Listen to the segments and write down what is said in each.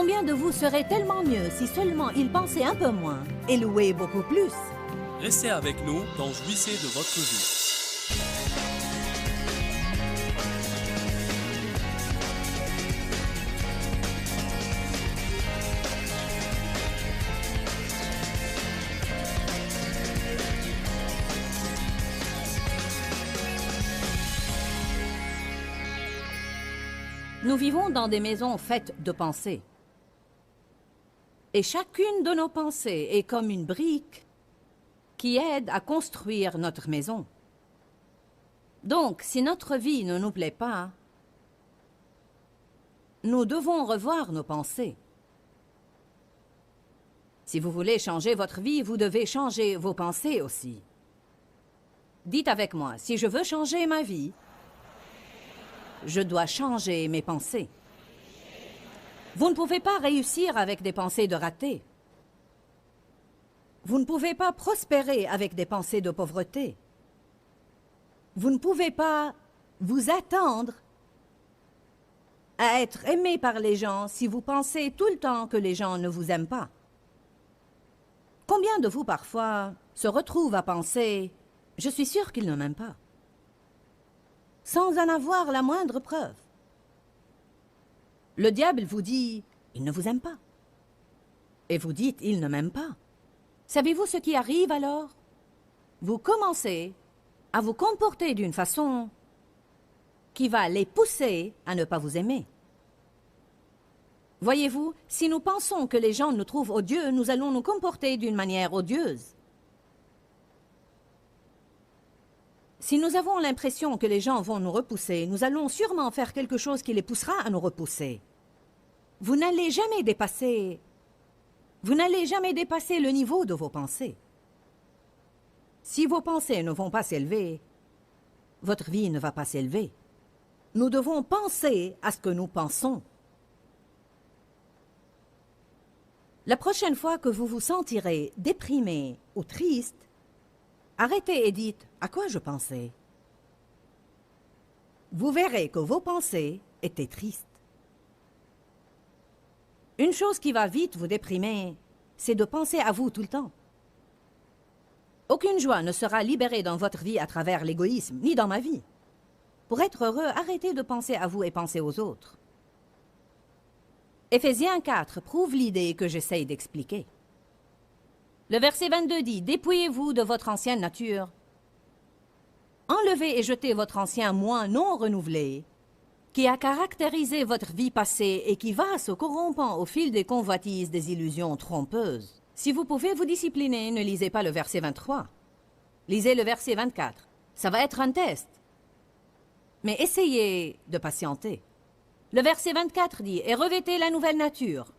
Combien de vous serait tellement mieux si seulement ils pensaient un peu moins et louaient beaucoup plus? Restez avec nous dans Jouissez de votre vie. Nous vivons dans des maisons faites de pensées. Et chacune de nos pensées est comme une brique qui aide à construire notre maison. Donc, si notre vie ne nous plaît pas, nous devons revoir nos pensées. Si vous voulez changer votre vie, vous devez changer vos pensées aussi. Dites avec moi, si je veux changer ma vie, je dois changer mes pensées. Vous ne pouvez pas réussir avec des pensées de raté. Vous ne pouvez pas prospérer avec des pensées de pauvreté. Vous ne pouvez pas vous attendre à être aimé par les gens si vous pensez tout le temps que les gens ne vous aiment pas. Combien de vous, parfois, se retrouvent à penser « Je suis sûr qu'ils ne m'aiment pas », sans en avoir la moindre preuve. Le diable vous dit « Il ne vous aime pas ». Et vous dites « Il ne m'aime pas ». Savez-vous ce qui arrive alors? Vous commencez à vous comporter d'une façon qui va les pousser à ne pas vous aimer. Voyez-vous, si nous pensons que les gens nous trouvent odieux, nous allons nous comporter d'une manière odieuse. Si nous avons l'impression que les gens vont nous repousser, nous allons sûrement faire quelque chose qui les poussera à nous repousser. Vous n'allez jamais dépasser le niveau de vos pensées. Si vos pensées ne vont pas s'élever, votre vie ne va pas s'élever. Nous devons penser à ce que nous pensons. La prochaine fois que vous vous sentirez déprimé ou triste, arrêtez et dites « À quoi je pensais ?» Vous verrez que vos pensées étaient tristes. Une chose qui va vite vous déprimer, c'est de penser à vous tout le temps. Aucune joie ne sera libérée dans votre vie à travers l'égoïsme, ni dans ma vie. Pour être heureux, arrêtez de penser à vous et pensez aux autres. Éphésiens 4 prouve l'idée que j'essaye d'expliquer. Le verset 22 dit « Dépouillez-vous de votre ancienne nature. Enlevez et jetez votre ancien moi non renouvelé, qui a caractérisé votre vie passée et qui va se corrompant au fil des convoitises des illusions trompeuses. » Si vous pouvez vous discipliner, ne lisez pas le verset 23. Lisez le verset 24. Ça va être un test. Mais essayez de patienter. Le verset 24 dit « Et revêtez la nouvelle nature,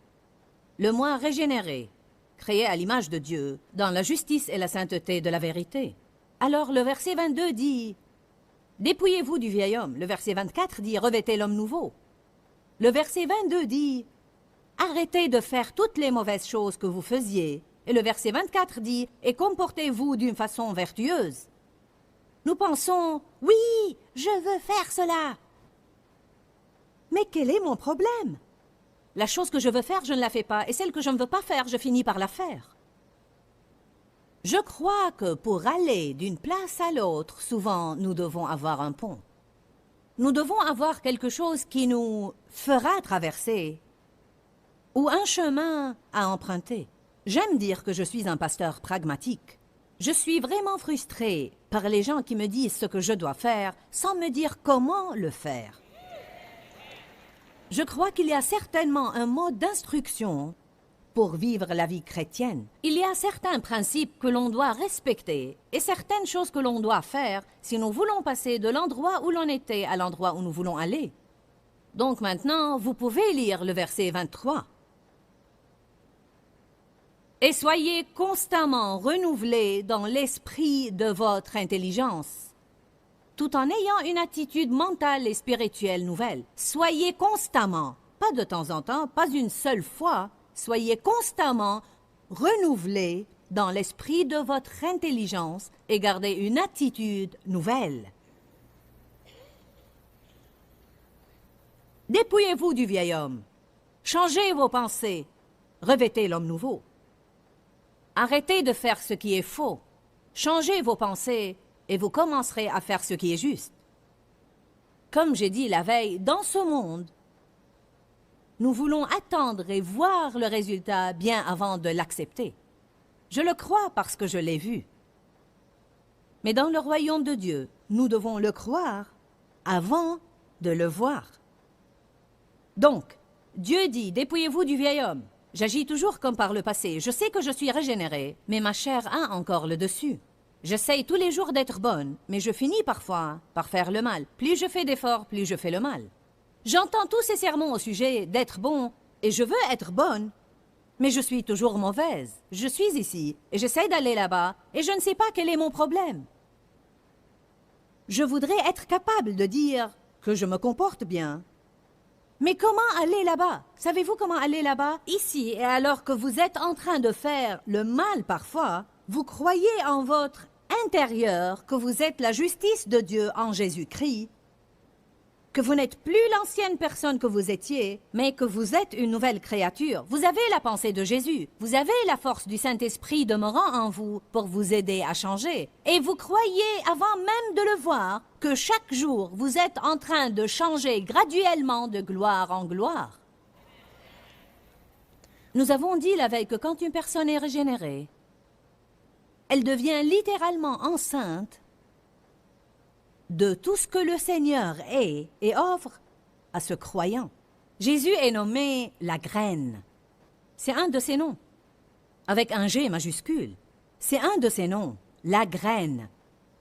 le moi régénéré, créé à l'image de Dieu, dans la justice et la sainteté de la vérité. » Alors le verset 22 dit « Dépouillez-vous du vieil homme ». Le verset 24 dit « Revêtez l'homme nouveau ». Le verset 22 dit « Arrêtez de faire toutes les mauvaises choses que vous faisiez ». Et le verset 24 dit « Et comportez-vous d'une façon vertueuse ». Nous pensons « Oui, je veux faire cela ». Mais quel est mon problème? La chose que je veux faire, je ne la fais pas, et celle que je ne veux pas faire, je finis par la faire. Je crois que pour aller d'une place à l'autre, souvent, nous devons avoir un pont. Nous devons avoir quelque chose qui nous fera traverser, ou un chemin à emprunter. J'aime dire que je suis un pasteur pragmatique. Je suis vraiment frustrée par les gens qui me disent ce que je dois faire sans me dire comment le faire. Je crois qu'il y a certainement un mode d'instruction pour vivre la vie chrétienne. Il y a certains principes que l'on doit respecter et certaines choses que l'on doit faire si nous voulons passer de l'endroit où l'on était à l'endroit où nous voulons aller. Donc maintenant, vous pouvez lire le verset 23. « Et soyez constamment renouvelés dans l'esprit de votre intelligence. » tout en ayant une attitude mentale et spirituelle nouvelle. Soyez constamment, pas de temps en temps, pas une seule fois, soyez constamment renouvelés dans l'esprit de votre intelligence et gardez une attitude nouvelle. Dépouillez-vous du vieil homme. Changez vos pensées. Revêtez l'homme nouveau. Arrêtez de faire ce qui est faux. Changez vos pensées et vous commencerez à faire ce qui est juste. Comme j'ai dit la veille, dans ce monde, nous voulons attendre et voir le résultat bien avant de l'accepter. Je le crois parce que je l'ai vu. Mais dans le royaume de Dieu, nous devons le croire avant de le voir. Donc, Dieu dit, dépouillez-vous du vieil homme. J'agis toujours comme par le passé. Je sais que je suis régénérée, mais ma chair a encore le dessus. J'essaye tous les jours d'être bonne, mais je finis parfois par faire le mal. Plus je fais d'efforts, plus je fais le mal. J'entends tous ces sermons au sujet d'être bon, et je veux être bonne, mais je suis toujours mauvaise. Je suis ici, et j'essaie d'aller là-bas, et je ne sais pas quel est mon problème. Je voudrais être capable de dire que je me comporte bien. Mais comment aller là-bas? Savez-vous comment aller là-bas? Ici, et alors que vous êtes en train de faire le mal parfois, vous croyez en votre intérieur que vous êtes la justice de Dieu en Jésus-Christ, que vous n'êtes plus l'ancienne personne que vous étiez, mais que vous êtes une nouvelle créature. Vous avez la pensée de Jésus. Vous avez la force du Saint-Esprit demeurant en vous pour vous aider à changer. Et vous croyez, avant même de le voir, que chaque jour, vous êtes en train de changer graduellement de gloire en gloire. Nous avons dit la veille que quand une personne est régénérée, elle devient littéralement enceinte de tout ce que le Seigneur est et offre à ce croyant. Jésus est nommé la graine. C'est un de ses noms, avec un G majuscule. C'est un de ses noms, la graine.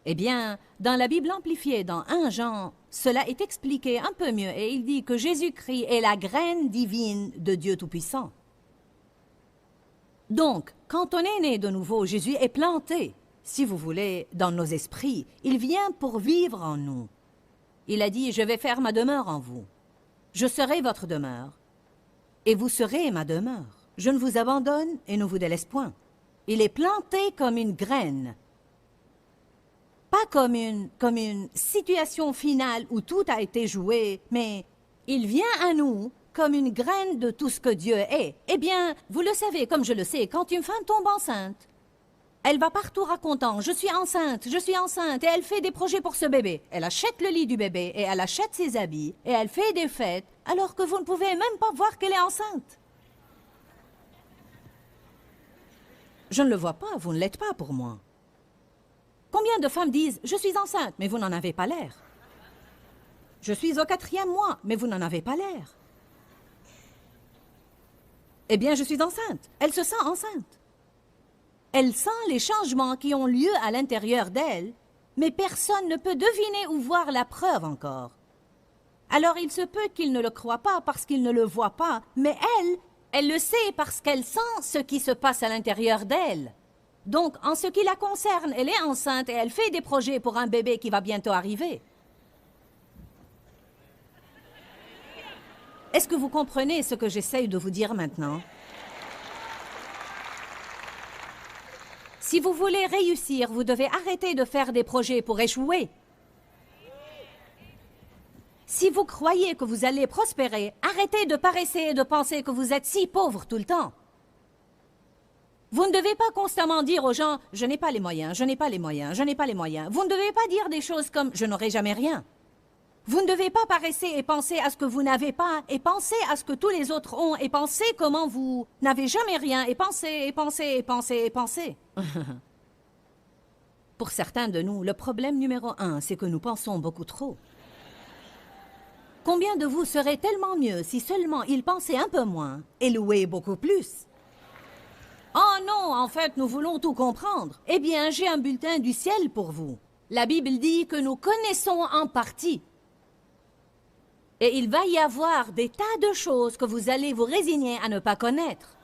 Eh bien, dans la Bible amplifiée, dans 1 Jean, cela est expliqué un peu mieux et il dit que Jésus-Christ est la graine divine de Dieu Tout-Puissant. Donc, quand on est né de nouveau, Jésus est planté, si vous voulez, dans nos esprits. Il vient pour vivre en nous. Il a dit, je vais faire ma demeure en vous. Je serai votre demeure, et vous serez ma demeure. Je ne vous abandonne et ne vous délaisse point. Il est planté comme une graine, pas comme une situation finale où tout a été joué, mais il vient à nous comme une graine de tout ce que Dieu est. Eh bien, vous le savez, comme je le sais, quand une femme tombe enceinte, elle va partout racontant « je suis enceinte » et elle fait des projets pour ce bébé. Elle achète le lit du bébé et elle achète ses habits et elle fait des fêtes alors que vous ne pouvez même pas voir qu'elle est enceinte. Je ne le vois pas, vous ne l'êtes pas pour moi. Combien de femmes disent « je suis enceinte » mais vous n'en avez pas l'air. Je suis au 4e mois, mais vous n'en avez pas l'air. Eh bien, je suis enceinte. Elle se sent enceinte. Elle sent les changements qui ont lieu à l'intérieur d'elle, mais personne ne peut deviner ou voir la preuve encore. Alors il se peut qu'il ne le croit pas parce qu'il ne le voit pas, mais elle le sait parce qu'elle sent ce qui se passe à l'intérieur d'elle. Donc, en ce qui la concerne, elle est enceinte et elle fait des projets pour un bébé qui va bientôt arriver. Est-ce que vous comprenez ce que j'essaye de vous dire maintenant? Si vous voulez réussir, vous devez arrêter de faire des projets pour échouer. Si vous croyez que vous allez prospérer, arrêtez de paresser et de penser que vous êtes si pauvre tout le temps. Vous ne devez pas constamment dire aux gens « je n'ai pas les moyens, je n'ai pas les moyens, je n'ai pas les moyens ». Vous ne devez pas dire des choses comme « je n'aurai jamais rien ». Vous ne devez pas paresser et penser à ce que vous n'avez pas, et penser à ce que tous les autres ont, et penser comment vous n'avez jamais rien, et penser, et penser, et penser, et penser. Pour certains de nous, le problème numéro 1, c'est que nous pensons beaucoup trop. Combien de vous seraient tellement mieux si seulement ils pensaient un peu moins et louaient beaucoup plus? Oh non, en fait, nous voulons tout comprendre. Eh bien, j'ai un bulletin du ciel pour vous. La Bible dit que nous connaissons en partie. Et il va y avoir des tas de choses que vous allez vous résigner à ne pas connaître.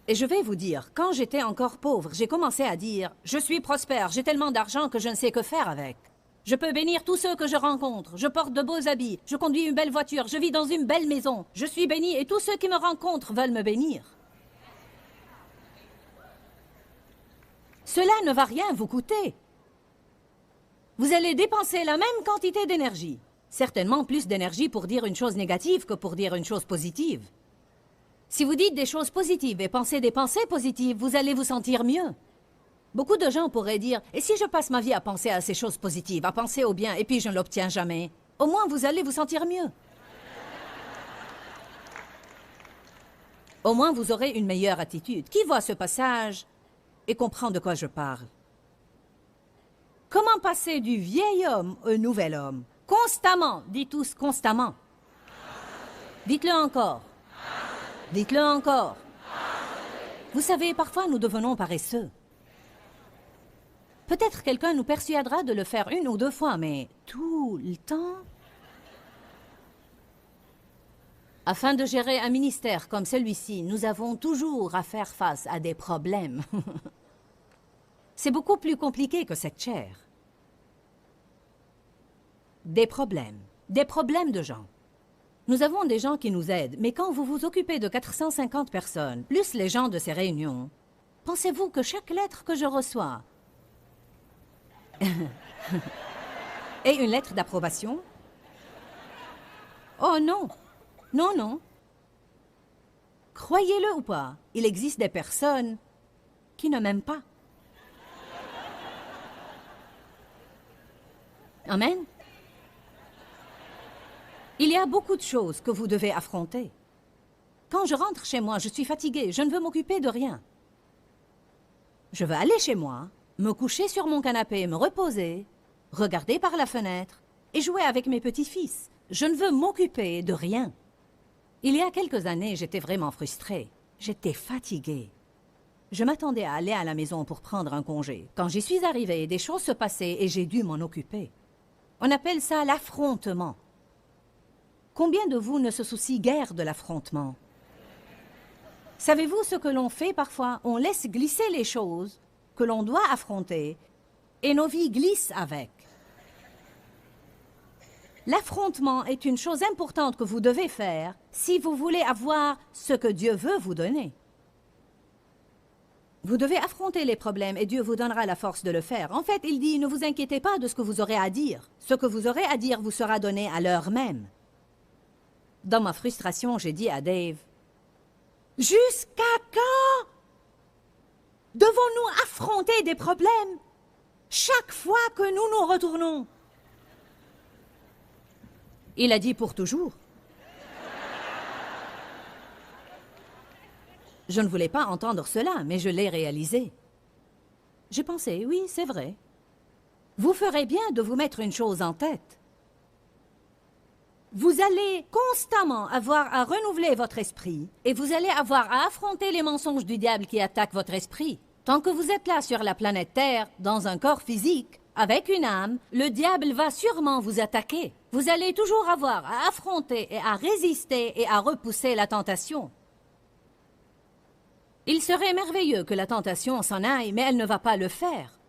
Et je vais vous dire, quand j'étais encore pauvre, j'ai commencé à dire « Je suis prospère, j'ai tellement d'argent que je ne sais que faire avec. Je peux bénir tous ceux que je rencontre, je porte de beaux habits, je conduis une belle voiture, je vis dans une belle maison, je suis béni et tous ceux qui me rencontrent veulent me bénir. » Cela ne va rien vous coûter. Vous allez dépenser la même quantité d'énergie. certainement plus d'énergie pour dire une chose négative que pour dire une chose positive. Si vous dites des choses positives et pensez des pensées positives, vous allez vous sentir mieux. Beaucoup de gens pourraient dire « Et si je passe ma vie à penser à ces choses positives, à penser au bien, et puis je ne l'obtiens jamais ?» Au moins, vous allez vous sentir mieux. Au moins, vous aurez une meilleure attitude. Qui voit ce passage et comprend de quoi je parle? Comment passer du vieil homme au nouvel homme? Constamment, dites tous constamment. Dites-le encore. Dites-le encore. Vous savez, parfois nous devenons paresseux. Peut-être quelqu'un nous persuadera de le faire une ou deux fois, mais tout le temps? Afin de gérer un ministère comme celui-ci, nous avons toujours à faire face à des problèmes. C'est beaucoup plus compliqué que cette chair. Des problèmes de gens. Nous avons des gens qui nous aident, mais quand vous vous occupez de 450 personnes, plus les gens de ces réunions, pensez-vous que chaque lettre que je reçois est une lettre d'approbation? Oh non! Non, non. Croyez-le ou pas, il existe des personnes qui ne m'aiment pas. Amen. Il y a beaucoup de choses que vous devez affronter. Quand je rentre chez moi, je suis fatiguée, je ne veux m'occuper de rien. Je veux aller chez moi, me coucher sur mon canapé, me reposer, regarder par la fenêtre et jouer avec mes petits-fils. Je ne veux m'occuper de rien. Il y a quelques années, j'étais vraiment frustrée. J'étais fatiguée. Je m'attendais à aller à la maison pour prendre un congé. Quand j'y suis arrivée, des choses se passaient et j'ai dû m'en occuper. On appelle ça l'affrontement. Combien de vous ne se soucient guère de l'affrontement? Savez-vous ce que l'on fait parfois? On laisse glisser les choses que l'on doit affronter et nos vies glissent avec. L'affrontement est une chose importante que vous devez faire si vous voulez avoir ce que Dieu veut vous donner. Vous devez affronter les problèmes et Dieu vous donnera la force de le faire. En fait, il dit, ne vous inquiétez pas de ce que vous aurez à dire. Ce que vous aurez à dire vous sera donné à l'heure même. Dans ma frustration, j'ai dit à Dave, « Jusqu'à quand devons-nous affronter des problèmes chaque fois que nous nous retournons? » Il a dit pour toujours. Je ne voulais pas entendre cela, mais je l'ai réalisé. J'ai pensé, oui, c'est vrai. Vous ferez bien de vous mettre une chose en tête. Vous allez constamment avoir à renouveler votre esprit et vous allez avoir à affronter les mensonges du diable qui attaquent votre esprit. Tant que vous êtes là sur la planète Terre, dans un corps physique, avec une âme, le diable va sûrement vous attaquer. Vous allez toujours avoir à affronter et à résister et à repousser la tentation. Il serait merveilleux que la tentation s'en aille, mais elle ne va pas le faire.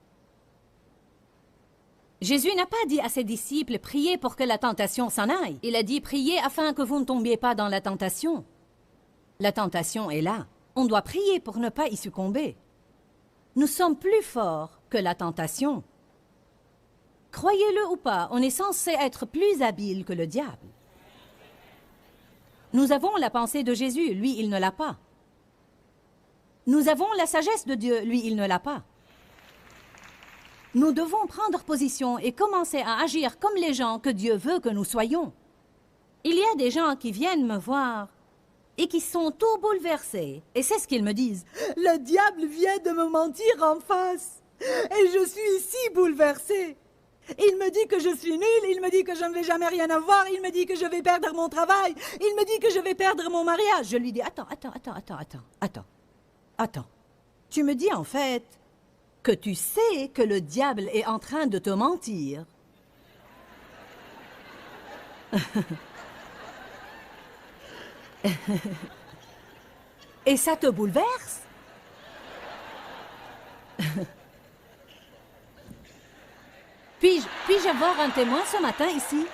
Jésus n'a pas dit à ses disciples « Priez pour que la tentation s'en aille ». Il a dit « Priez afin que vous ne tombiez pas dans la tentation ». La tentation est là. On doit prier pour ne pas y succomber. Nous sommes plus forts que la tentation. Croyez-le ou pas, on est censé être plus habile que le diable. Nous avons la pensée de Jésus, lui, il ne l'a pas. Nous avons la sagesse de Dieu, lui, il ne l'a pas. Nous devons prendre position et commencer à agir comme les gens que Dieu veut que nous soyons. Il y a des gens qui viennent me voir et qui sont tout bouleversés. Et c'est ce qu'ils me disent. « Le diable vient de me mentir en face et je suis si bouleversée. Il me dit que je suis nulle, il me dit que je ne vais jamais rien avoir, il me dit que je vais perdre mon travail, il me dit que je vais perdre mon mariage. » Je lui dis « Attends. Tu me dis en fait que tu sais que le diable est en train de te mentir. » Et ça te bouleverse? Puis-je avoir un témoin ce matin ici?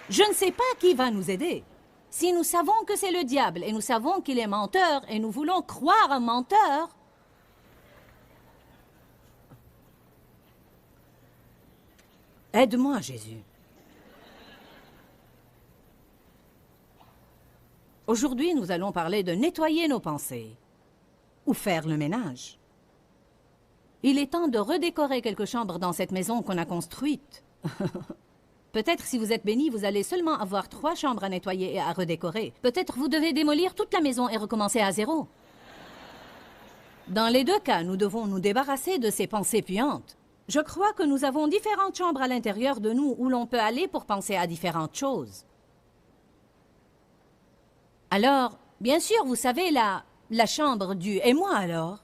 Je ne sais pas qui va nous aider. Si nous savons que c'est le diable et nous savons qu'il est menteur et nous voulons croire un menteur, Aide-moi, Jésus. Aujourd'hui, nous allons parler de nettoyer nos pensées ou faire le ménage. Il est temps de redécorer quelques chambres dans cette maison qu'on a construite. Peut-être si vous êtes béni, vous allez seulement avoir 3 chambres à nettoyer et à redécorer. Peut-être vous devez démolir toute la maison et recommencer à zéro. Dans les 2 cas, nous devons nous débarrasser de ces pensées puantes. Je crois que nous avons différentes chambres à l'intérieur de nous où l'on peut aller pour penser à différentes choses. Alors, bien sûr, vous savez, la chambre du « et moi alors ?»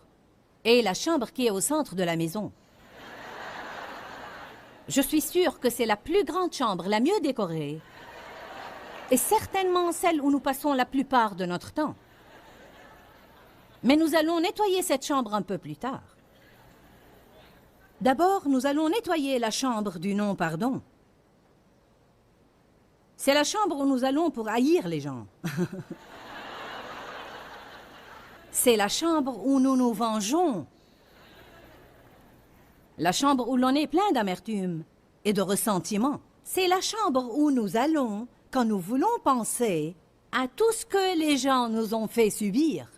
et la chambre qui est au centre de la maison. Je suis sûre que c'est la plus grande chambre, la mieux décorée, et certainement celle où nous passons la plupart de notre temps. Mais nous allons nettoyer cette chambre un peu plus tard. D'abord, nous allons nettoyer la chambre du non-pardon. C'est la chambre où nous allons pour haïr les gens. C'est la chambre où nous nous vengeons. La chambre où l'on est plein d'amertume et de ressentiment. C'est la chambre où nous allons quand nous voulons penser à tout ce que les gens nous ont fait subir.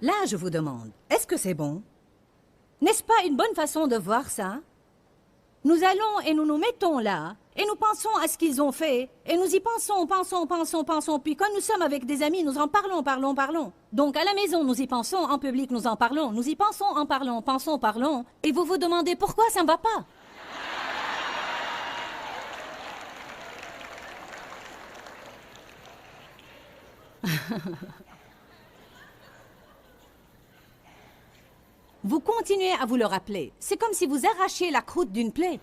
Là, je vous demande, est-ce que c'est bon? N'est-ce pas une bonne façon de voir ça? Nous allons et nous nous mettons là, et nous pensons à ce qu'ils ont fait, et nous y pensons, puis quand nous sommes avec des amis, nous en parlons. Donc à la maison, nous y pensons, en public, nous en parlons, nous y pensons, en parlons, parlons, et vous vous demandez pourquoi ça ne va pas? Vous continuez à vous le rappeler. C'est comme si vous arrachiez la croûte d'une plaie.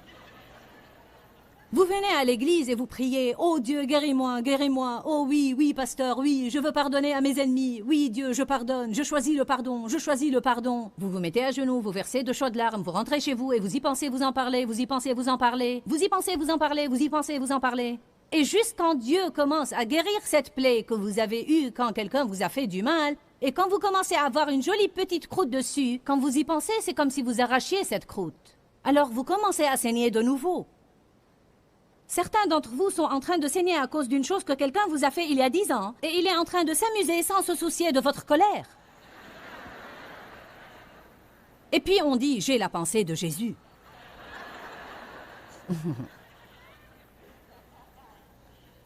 Vous venez à l'église et vous priez « Oh Dieu, guéris-moi, guéris-moi. Oh oui, oui, pasteur, oui, je veux pardonner à mes ennemis. Oui, Dieu, je pardonne. Je choisis le pardon. Je choisis le pardon. » Vous vous mettez à genoux, vous versez de chaudes larmes, vous rentrez chez vous et vous y pensez, vous en parlez, vous y pensez, vous en parlez. Vous y pensez, vous en parlez, vous y pensez, vous en parlez. Et juste quand Dieu commence à guérir cette plaie que vous avez eue quand quelqu'un vous a fait du mal, et quand vous commencez à avoir une jolie petite croûte dessus, quand vous y pensez, c'est comme si vous arrachiez cette croûte. Alors vous commencez à saigner de nouveau. Certains d'entre vous sont en train de saigner à cause d'une chose que quelqu'un vous a fait il y a 10 ans, et il est en train de s'amuser sans se soucier de votre colère. Et puis on dit « j'ai la pensée de Jésus ».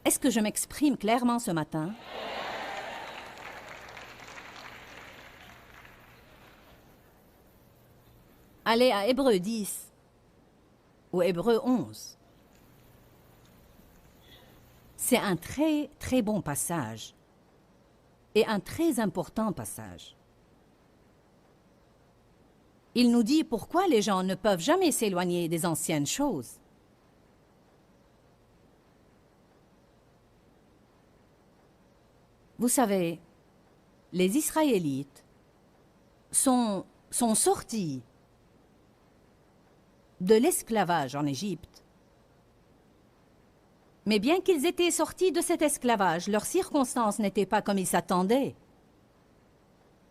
Est-ce que je m'exprime clairement ce matin? Allez à Hébreux 10 ou Hébreux 11. C'est un très, très bon passage et un très important passage. Il nous dit pourquoi les gens ne peuvent jamais s'éloigner des anciennes choses. Vous savez, les Israélites sont sortis de l'esclavage en Égypte. Mais bien qu'ils étaient sortis de cet esclavage, leurs circonstances n'étaient pas comme ils s'attendaient.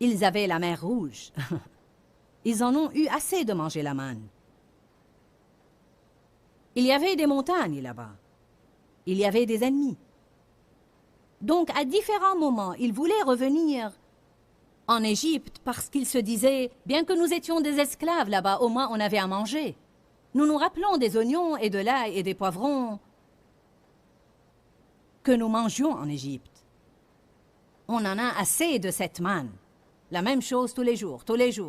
Ils avaient la mer Rouge. Ils en ont eu assez de manger la manne. Il y avait des montagnes là-bas. Il y avait des ennemis. Donc, à différents moments, ils voulaient revenir en Égypte parce qu'ils se disaient, bien que nous étions des esclaves là-bas, au moins on avait à manger. Nous nous rappelons des oignons et de l'ail et des poivrons que nous mangions en Égypte. On en a assez de cette manne. La même chose tous les jours,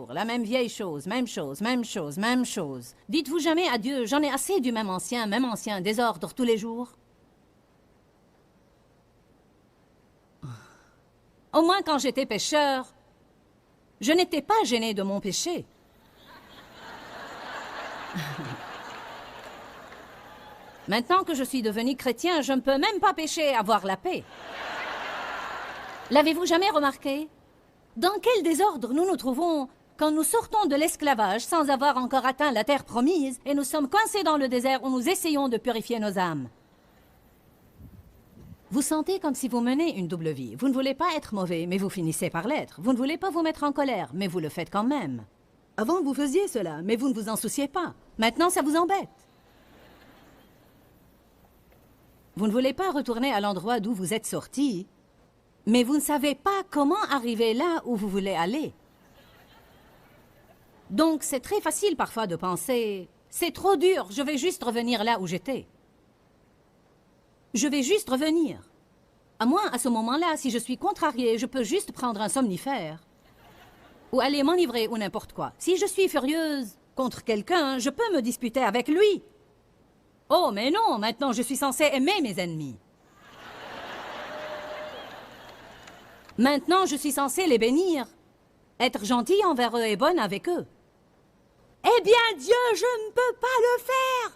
la même vieille chose, même chose, même chose, même chose. Dites-vous jamais à Dieu, j'en ai assez du même ancien désordre tous les jours. Au moins quand j'étais pécheur, je n'étais pas gêné de mon péché. Maintenant que je suis devenu chrétien, je ne peux même pas pécher et avoir la paix. L'avez-vous jamais remarqué? Dans quel désordre nous nous trouvons quand nous sortons de l'esclavage sans avoir encore atteint la terre promise et nous sommes coincés dans le désert où nous essayons de purifier nos âmes? Vous sentez comme si vous menez une double vie. Vous ne voulez pas être mauvais, mais vous finissez par l'être. Vous ne voulez pas vous mettre en colère, mais vous le faites quand même. Avant, vous faisiez cela, mais vous ne vous en souciez pas. Maintenant, ça vous embête. Vous ne voulez pas retourner à l'endroit d'où vous êtes sorti, mais vous ne savez pas comment arriver là où vous voulez aller. Donc, c'est très facile parfois de penser « C'est trop dur, je vais juste revenir là où j'étais. » Je vais juste revenir. À moins, à ce moment-là, si je suis contrariée, je peux juste prendre un somnifère. Ou aller m'enivrer ou n'importe quoi. Si je suis furieuse contre quelqu'un, je peux me disputer avec lui. Oh, mais non, maintenant je suis censée aimer mes ennemis. Maintenant, je suis censée les bénir. Être gentille envers eux et bonne avec eux. Eh bien, Dieu, je ne peux pas le faire.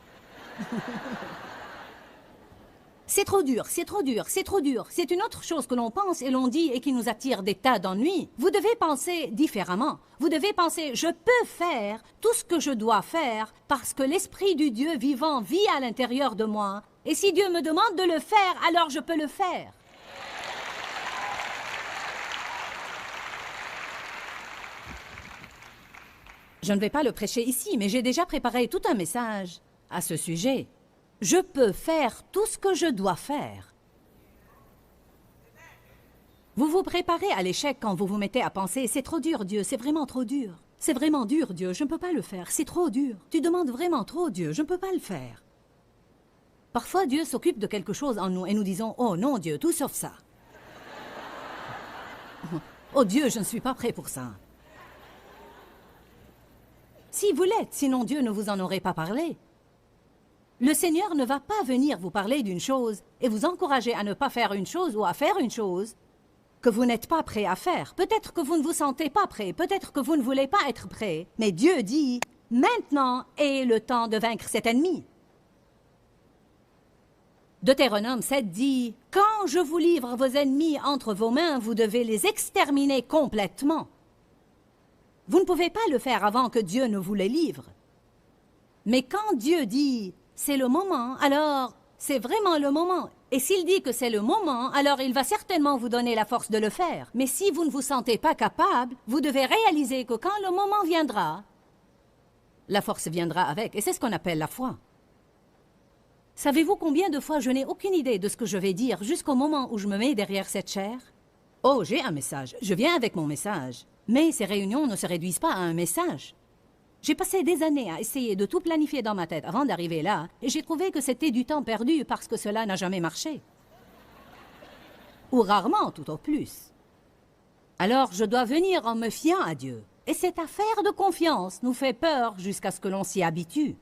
C'est trop dur, c'est trop dur, c'est trop dur. C'est une autre chose que l'on pense et l'on dit et qui nous attire des tas d'ennuis. Vous devez penser différemment. Vous devez penser, je peux faire tout ce que je dois faire parce que l'Esprit du Dieu vivant vit à l'intérieur de moi. Et si Dieu me demande de le faire, alors je peux le faire. Je ne vais pas le prêcher ici, mais j'ai déjà préparé tout un message à ce sujet. Je peux faire tout ce que je dois faire. Vous vous préparez à l'échec quand vous vous mettez à penser « C'est trop dur, Dieu, c'est vraiment trop dur. C'est vraiment dur, Dieu, je ne peux pas le faire, c'est trop dur. Tu demandes vraiment trop, Dieu, je ne peux pas le faire. » Parfois, Dieu s'occupe de quelque chose en nous et nous disons « Oh non, Dieu, tout sauf ça. » « Oh Dieu, je ne suis pas prêt pour ça. » Si vous l'êtes, sinon Dieu ne vous en aurait pas parlé. Le Seigneur ne va pas venir vous parler d'une chose et vous encourager à ne pas faire une chose ou à faire une chose que vous n'êtes pas prêt à faire. Peut-être que vous ne vous sentez pas prêt, peut-être que vous ne voulez pas être prêt. Mais Dieu dit, maintenant est le temps de vaincre cet ennemi. Deutéronome 7 dit, quand je vous livre vos ennemis entre vos mains, vous devez les exterminer complètement. Vous ne pouvez pas le faire avant que Dieu ne vous les livre. Mais quand Dieu dit, c'est le moment, alors c'est vraiment le moment. Et s'il dit que c'est le moment, alors il va certainement vous donner la force de le faire. Mais si vous ne vous sentez pas capable, vous devez réaliser que quand le moment viendra, la force viendra avec. Et c'est ce qu'on appelle la foi. Savez-vous combien de fois je n'ai aucune idée de ce que je vais dire jusqu'au moment où je me mets derrière cette chaire? Oh, j'ai un message. Je viens avec mon message. Mais ces réunions ne se réduisent pas à un message. J'ai passé des années à essayer de tout planifier dans ma tête avant d'arriver là, et j'ai trouvé que c'était du temps perdu parce que cela n'a jamais marché. Ou rarement, tout au plus. Alors je dois venir en me fiant à Dieu. Et cette affaire de confiance nous fait peur jusqu'à ce que l'on s'y habitue.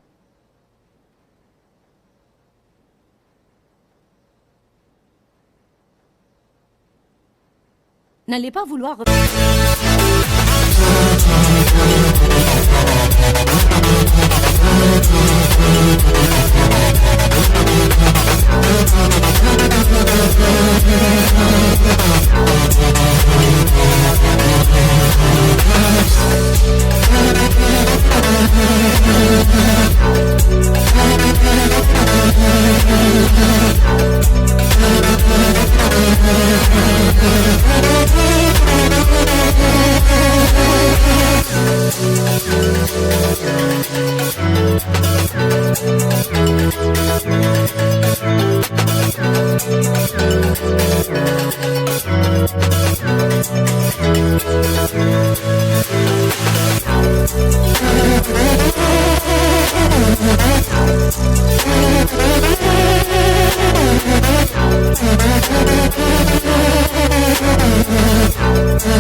N'allez pas vouloir...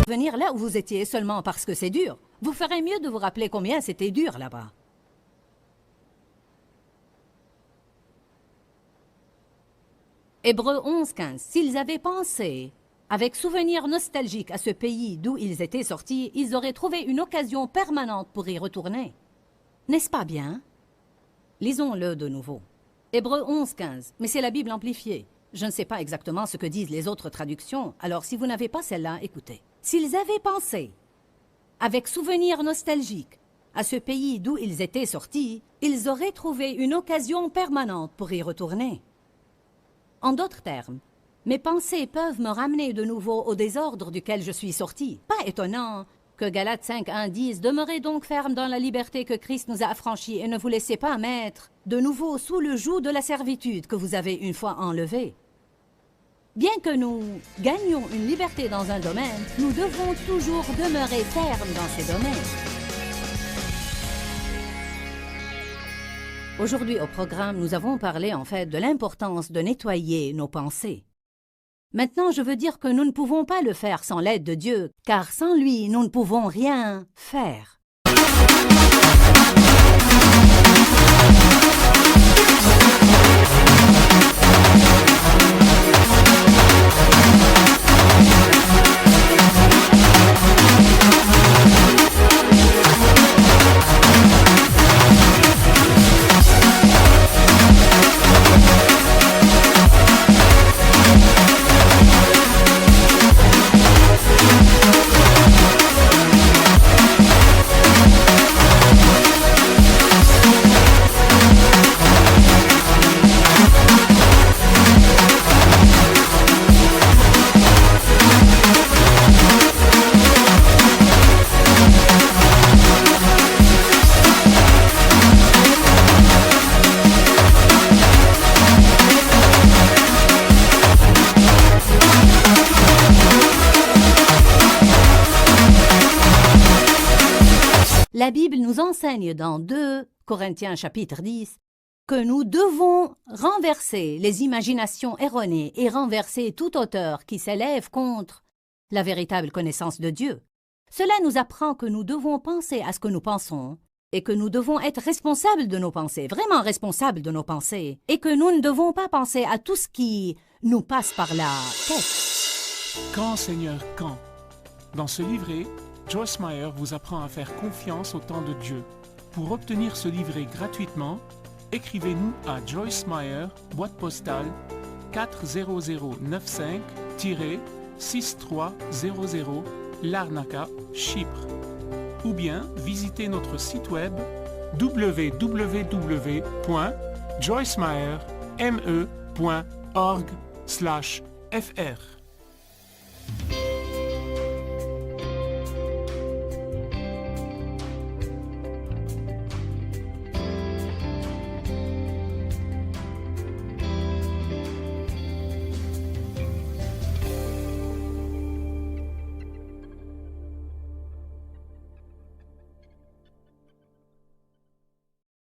Venir là où vous étiez seulement parce que c'est dur. Vous ferez mieux de vous rappeler combien c'était dur là-bas. Hébreux 11:15. S'ils avaient pensé, avec souvenir nostalgique à ce pays d'où ils étaient sortis, ils auraient trouvé une occasion permanente pour y retourner. N'est-ce pas bien? Lisons-le de nouveau. Hébreux 11:15. Mais c'est la Bible amplifiée. Je ne sais pas exactement ce que disent les autres traductions, alors si vous n'avez pas celle-là, écoutez. S'ils avaient pensé, avec souvenir nostalgique, à ce pays d'où ils étaient sortis, ils auraient trouvé une occasion permanente pour y retourner. En d'autres termes, mes pensées peuvent me ramener de nouveau au désordre duquel je suis sorti. Pas étonnant Que Galates 5:1 dise « Demeurez donc fermes dans la liberté que Christ nous a affranchis et ne vous laissez pas mettre de nouveau sous le joug de la servitude que vous avez une fois enlevée. » Bien que nous gagnions une liberté dans un domaine, nous devons toujours demeurer fermes dans ces domaines. Aujourd'hui au programme, nous avons parlé en fait de l'importance de nettoyer nos pensées. Maintenant, je veux dire que nous ne pouvons pas le faire sans l'aide de Dieu, car sans lui, nous ne pouvons rien faire. La Bible nous enseigne dans 2 Corinthiens chapitre 10 que nous devons renverser les imaginations erronées et renverser toute hauteur qui s'élève contre la véritable connaissance de Dieu. Cela nous apprend que nous devons penser à ce que nous pensons et que nous devons être responsables de nos pensées, vraiment responsables de nos pensées, et que nous ne devons pas penser à tout ce qui nous passe par la tête. Quand, Seigneur, quand? Dans ce livret, Joyce Meyer vous apprend à faire confiance au temps de Dieu. Pour obtenir ce livret gratuitement, écrivez-nous à Joyce Meyer, boîte postale 40095-6300, Larnaca, Chypre. Ou bien visitez notre site web www.joycemeyer.org/fr.